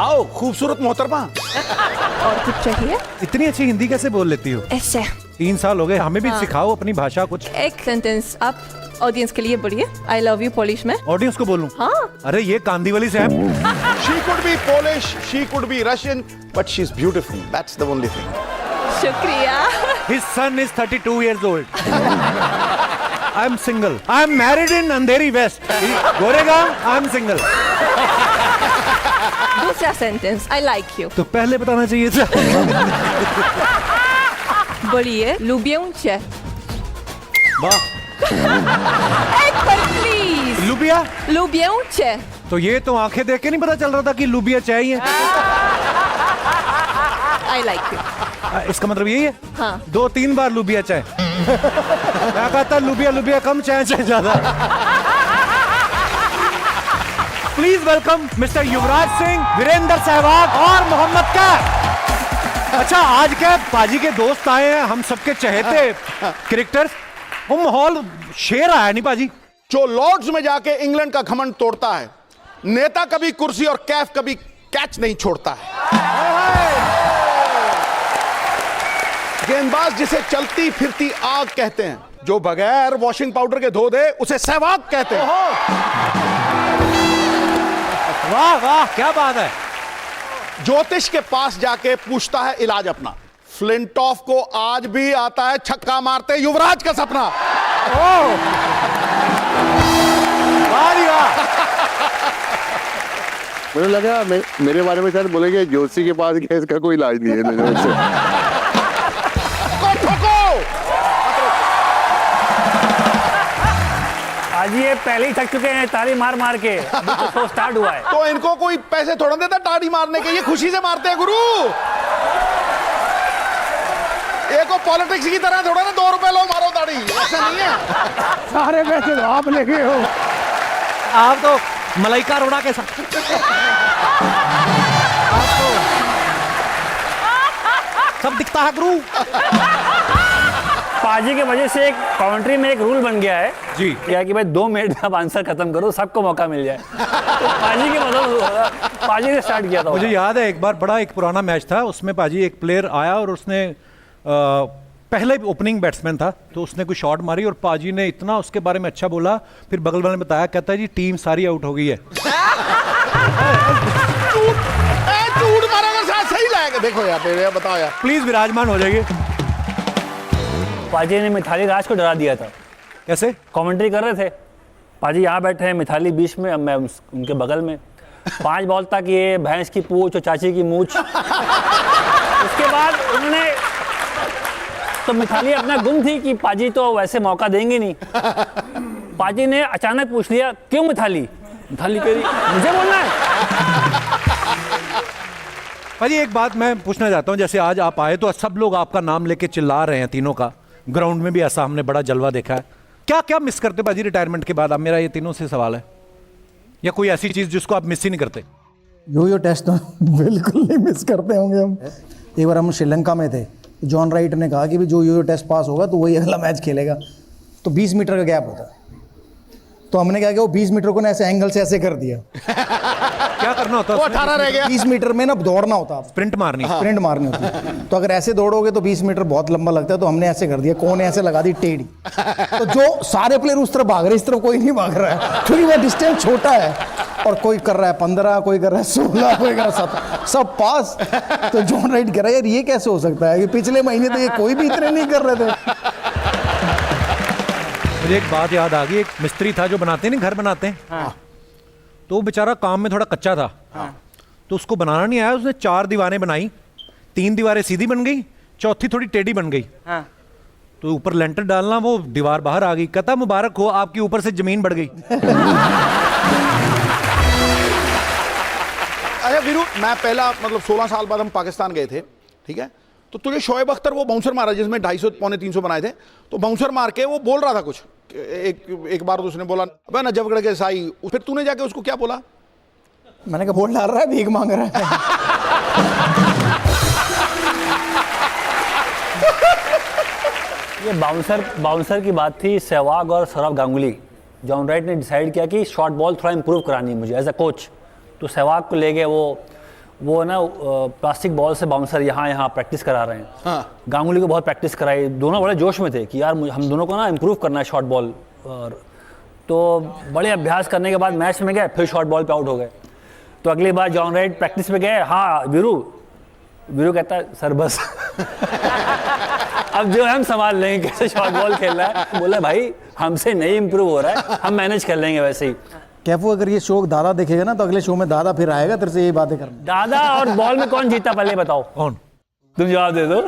आओ खूबसूरत मोहतरमा। और कुछ चाहिए? इतनी अच्छी हिंदी कैसे बोल लेती हो? ऐसे 3 साल हो गए, हमें भी सिखाओ अपनी भाषा कुछ। एक सेंटेंस आप ऑडियंस के लिए बोलिए। आई लव यू पोलिश में। ऑडियंस को बोलूं? हाँ। अरे ये कांदीवली से है। She could be Polish, she could be Russian, but she's beautiful. That's the only thing. शुक्रिया। His son is 32 years old. I am single. I am married in Andheri West. Goregaon, I am single. दूसरा sentence I like you. तो पहले बताना चाहिए था। बोलिए लुबियंचे। वाह। एक बार प्लीज। लुबिया? लुबियंचे। तो ये तो आंखें देख के नहीं पता चल रहा था कि लुबिया चाहिए। I like you. इसका मतलब यही है? हाँ। 2-3 बार लुबिया चाय। क्या कहता लुबिया लुबिया कम चाय चाय ज्यादा। Please welcome mister Yuvraj Singh, Virendra Sehwag और मोहम्मद कैफ। अच्छा आज क्या पाजी के दोस्त आए हैं, हम सबके चहेते क्रिकेटर्स। वो माहौल शेर आया नहीं पाजी? जो लॉर्ड्स में जाके इंग्लैंड का घमंड तोड़ता है, नेता कभी कुर्सी और कैफ कभी कैच नहीं छोड़ता है। गेंदबाज जिसे चलती फिरती आग कहते हैं, जो बगैर वॉशिंग पाउडर के धो दे उसे सहवाग कहते हैं। वाह वाह क्या बात है। ज्योतिष के पास जाके पूछता है इलाज अपना, फ्लिंटॉफ को आज भी आता है छक्का मारते युवराज का सपना। वाह जी वाह। मुझे लगा मेरे बारे में शायद बोलेंगे जोशी के पास गया, इसका कोई इलाज नहीं है। आज ये पहले ही थक चुके हैं ताली मार मार के, अभी तो शो स्टार्ट हुआ है। तो इनको कोई पैसे थोड़ा देता ताड़ी मारने के, ये खुशी से मारते हैं गुरु। एक पॉलिटिक्स की तरह थोड़ा ना 2 रुपए लो मारो ताड़ी, ऐसा नहीं है। सारे पैसे तो आप लेके हो। आप तो मलाइका अरोड़ा के साथ। सब दिखता है गुरु। पाजी की वजह से एक कमेंट्री में एक रूल बन गया है जी, क्या कि भाई 2 मिनट में आप आंसर खत्म करो, सबको मौका मिल जाए। तो पाजी की मतलब पाजी ने स्टार्ट किया था। मुझे याद है एक बार बड़ा एक पुराना मैच था, उसमें पाजी एक प्लेयर आया और उसने पहले ओपनिंग बैट्समैन था, तो उसने कोई शॉट मारी और पाजी ने इतना उसके बारे में अच्छा बोला, फिर बगल वाले ने बताया, कहता है जी टीम सारी आउट हो गई है। झूठ मारेगा साथ सही लाएगा। देखो यार बताओ यार, प्लीज विराजमान हो जाइए। पाजी ने मिथाली राज को डरा दिया था। कैसे? कमेंट्री कर रहे थे, पाजी यहाँ बैठे हैं, मिथाली बीच में, मैं उनके बगल में। 5 बॉल तक ये भैंस की पूंछ और चाची की मूंछ। उसके बाद उन्होंने तो मिथाली अपना गुम थी कि पाजी तो वैसे मौका देंगे नहीं। पाजी ने अचानक पूछ लिया, क्यों मिथाली? मिथाली कह रही, मुझे बोलना है। पाजी एक बात मैं पूछना चाहता हूँ, जैसे आज आप आए तो सब लोग आपका नाम लेके चिल्ला रहे हैं, तीनों का। ग्राउंड में भी ऐसा हमने बड़ा जलवा देखा है। क्या क्या मिस करते पाजी रिटायरमेंट के बाद? अब मेरा ये तीनों से सवाल है, या कोई ऐसी चीज जिसको आप मिस ही नहीं करते? यो टेस्ट तो बिल्कुल नहीं मिस करते होंगे हम। एक बार हम श्रीलंका में थे, जॉन राइट ने कहा कि भी जो यो टेस्ट पास होगा तो वही अगला मैच खेलेगा। तो 20 मीटर का गैप होता है, तो हमने क्या किया, वो 20 मीटर को ना ऐसे एंगल से ऐसे कर दिया। क्या करना होता है? वो 18 रह गया। 20 मीटर में ना दौड़ना होता है, स्प्रिंट मारनी। स्प्रिंट मारनी होती है। तो अगर ऐसे दौड़ोगे तो 20 मीटर बहुत लंबा लगता है, तो हमने ऐसे कर दिया, कोने ऐसे लगा दी टेढ़ी। तो जो सारे प्लेयर उस तरफ भाग रहे, इस तरफ कोई नहीं भाग रहा है, क्योंकि वो डिस्टेंस छोटा है। और कोई कर रहा है 15, कोई कर रहा है 16, कोई कर रहा है 17, सब पास। तो जॉन राइट कह रहा है, यार ये कैसे हो सकता है कि पिछले महीने तो ये कोई भी इतने नहीं कर रहे थे। मुझे एक बात याद आ गई, एक मिस्त्री था जो बनाते हैं, घर बनाते हैं। हाँ। तो वो बेचारा काम में थोड़ा कच्चा था। हाँ। तो उसको बनाना नहीं आया, उसने 4 दीवारें बनाई, 3 दीवारें सीधी बन गई, चौथी थोड़ी टेढ़ी बन गई। हाँ। तो ऊपर लेंटर डालना, वो दीवार बाहर आ गई। कहता मुबारक हो, आपकी ऊपर से जमीन बढ़ गई। अच्छा वीरू, मैं पहला मतलब 16 साल बाद हम पाकिस्तान गए थे, ठीक है? तो तुझे शोएब अख्तर वो बाउंसर मारा जिसमें 250 पौने 300 बनाए थे, तो बाउंसर मार के वो बोल रहा था कुछ। एक बार तो उसने बोला, अबे ना जबगड़ के साई, फिर तूने जाके उसको क्या बोला? मैंने कहा बोल डाल रहा है, भीख मांग रहा है। ये बाउंसर की बात थी, सहवाग और सौरव गांगुली। जॉन राइट ने डिसाइड किया कि शॉर्ट बॉल थोड़ा इंप्रूव करानी है मुझे एज अ कोच। तो सहवाग को ले गए, वो वो ना प्लास्टिक बॉल से बाउंसर यहाँ प्रैक्टिस करा रहे हैं। हाँ। गांगुली को बहुत प्रैक्टिस कराई, दोनों बड़े जोश में थे कि यार हम दोनों को ना इम्प्रूव करना है शॉर्ट बॉल। और तो बड़े अभ्यास करने के बाद मैच में गए, फिर शॉर्ट बॉल पे आउट हो गए। तो अगली बार जॉन राइट प्रैक्टिस पे गए, हाँ वीरू कहता है सर बस अब जो है हम संभाल लेंगे कैसे शॉर्ट बॉल खेल रहा है। बोले भाई हमसे नहीं इम्प्रूव हो रहा है, हम मैनेज कर लेंगे वैसे ही। कैफू अगर ये शो दादा देखेगा ना तो अगले शो में दादा फिर आएगा तेरे से यही बातें करना। दादा और बॉल में कौन जीता पहले बताओ, कौन? तुम जवाब दे दो।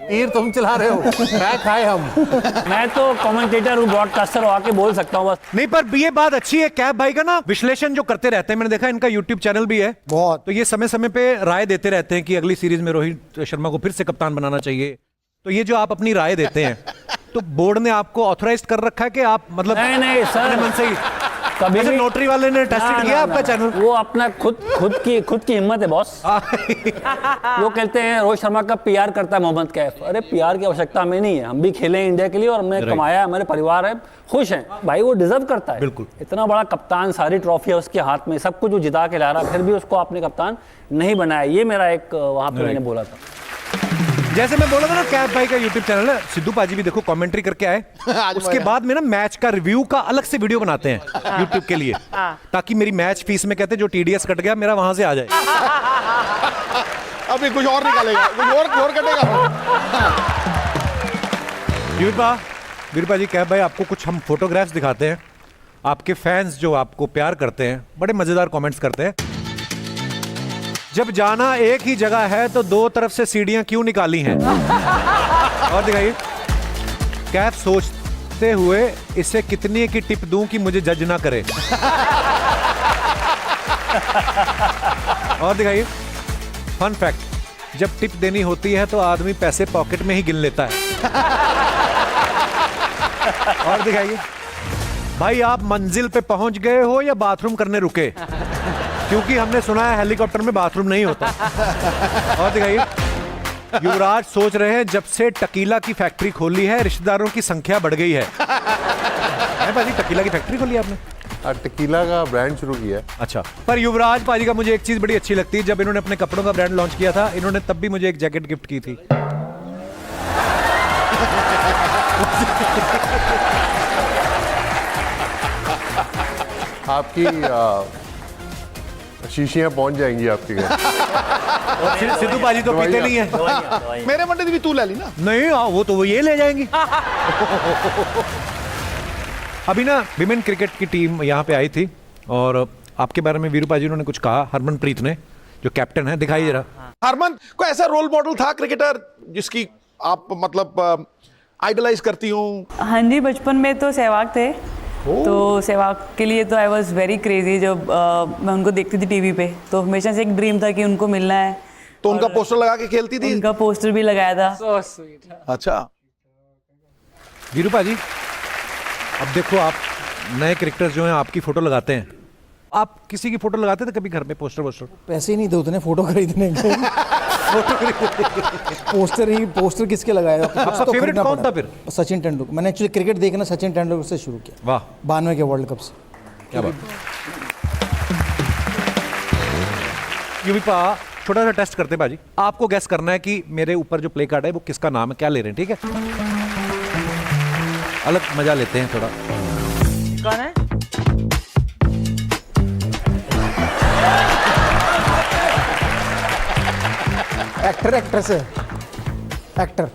तीर तुम चला रहे हो, मैं खाए हम। मैं तो कमेंटेटर हूँ, ब्रॉडकास्टर आके बोल सकता हूँ बस। नहीं, पर ये बात अच्छी है, कैफ भाई का ना विश्लेषण जो करते रहते हैं, मैंने देखा इनका यूट्यूब चैनल भी है बहुत। तो ये समय समय पे राय देते रहते हैं कि अगली सीरीज में रोहित शर्मा को फिर से कप्तान बनाना चाहिए। तो ये जो आप अपनी राय देते हैं तो बोर्ड ने आपको ऑथराइज कर रखा है कि आप मतलब नहीं सर, अपने मन से ही कभी भी नोटरी वाले ने टेस्टेड किया आपका चैनल? वो अपना खुद की हिम्मत है बॉस। वो कहते हैं रोहित शर्मा का पीआर करता है मोहम्मद कैफ। अरे पीआर की आवश्यकता हमें नहीं है, हम भी खेले हैं इंडिया के लिए और हमने कमाया है, हमारे परिवार है, खुश हैं भाई, वो डिजर्व करता है। बिल्कुल। इतना बड़ा कप्तान, सारी ट्रॉफी है उसके हाथ में, सब कुछ वो जिता के ला रहा, फिर भी उसको आपने कप्तान नहीं बनाया। ये मेरा एक वहां पे मैंने बोला था। जैसे मैं बोला था ना, कैफ भाई का यूट्यूब चैनल है, सिद्धू पाजी भी देखो कमेंट्री करके आए। उसके बाद में ना मैच का रिव्यू का अलग से वीडियो बनाते हैं यूट्यूब के लिए, ताकि मेरी मैच फीस में कहते हैं जो टीडीएस कट गया मेरा वहां से आ जाए। अभी कुछ और निकालेगा, कुछ और कटेगा। वीरपा जी, कैफ भाई आपको कुछ हम फोटोग्राफ्स दिखाते हैं, आपके फैंस जो आपको प्यार करते हैं बड़े मजेदार कमेंट्स करते हैं। जब जाना एक ही जगह है तो दो तरफ से सीढ़ियां क्यों निकाली हैं? और दिखाइए, कैफ सोचते हुए इसे कितनी की टिप दूं कि मुझे जज ना करे। और दिखाइए, फन फैक्ट, जब टिप देनी होती है तो आदमी पैसे पॉकेट में ही गिन लेता है। और दिखाइए, भाई आप मंजिल पे पहुंच गए हो या बाथरूम करने रुके? क्योंकि हमने सुना है हेलीकॉप्टर में बाथरूम नहीं होता। और दिखाइए, युवराज सोच रहे हैं जब से टकीला की फैक्ट्री खोली है रिश्तेदारों की संख्या बढ़ गई है। भाजी टकीला की फैक्ट्री खोली आपने? टकीला का ब्रांड शुरू किया है। अच्छा, पर युवराज पाजी का मुझे एक चीज बड़ी अच्छी लगती है, जब इन्होंने अपने कपड़ों का ब्रांड लॉन्च किया था, इन्होंने तब भी मुझे एक जैकेट गिफ्ट की थी। आपकी शीशियां पहुंच जाएंगी आपके घर। सिद्धू पाजी तो पीते नहीं है। मेरे मंडे भी तू ले ली ना? नहीं, वो तो वो ये ले जाएंगी। अभी ना विमेन क्रिकेट की टीम यहाँ पे आई थी और आपके बारे में वीरू पाजी उन्होंने कुछ कहा, हरमनप्रीत ने, जो कैप्टन है। दिखाइए जरा। हरमन को ऐसा रोल मॉडल था क्रिकेटर जिसकी आप मतलब आइडलाइज करती हूँ? हाँ जी, बचपन में तो सहवाग थे। तो सहवाग के लिए तो आई वॉज वेरी क्रेजी। जब मैं उनको देखती थी टीवी पे तो हमेशा से एक ड्रीम था कि उनको मिलना है। तो उनका पोस्टर लगा के खेलती थी? उनका पोस्टर भी लगाया था। अच्छा वीरू पाजी, अब देखो आप नए क्रिकेटर्स जो हैं आपकी फोटो लगाते हैं, आप किसी की फोटो लगाते थे कभी घर में पोस्टर वोस्टर? पैसे ही नहीं थे उतने फोटो खरीदने के। पोस्टर किसके लगाया? आपका फेवरेट कौन था फिर? सचिन तेंदुलकर। मैंने एक्चुअली क्रिकेट देखना सचिन तेंदुलकर से शुरू किया। वाह, 92 के वर्ल्ड कप से। क्या बात। युविपा, छोटा सा टेस्ट करते हैं बाजी, आपको गैस करना है कि मेरे ऊपर जो प्ले कार्ड है वो किसका नाम है, क्या ले रहे हैं, ठीक है? अलग मजा लेते हैं थोड़ा। कौन है? एक्टर, एक्ट्रेस है। एक्टर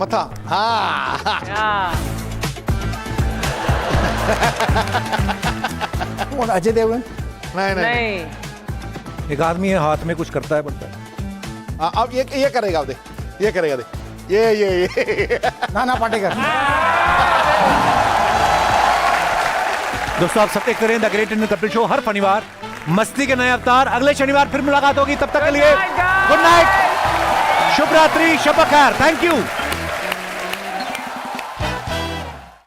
मथा। हाँ कौन? अजय देवगन? नहीं। एक आदमी है हाथ में कुछ करता है पड़ता है। हाँ, अब ये करेगा, देख ये करेगा, देख ये नाना पाटेकर। दोस्तों आप सब देखते रहे the great Indian Kapil show हर शनिवार। मस्ती के नए अवतार, अगले शनिवार फिर मुलाकात होगी। तब तक के लिए गुड नाइट, शुभ रात्रि, शब बखैर, थैंक यू।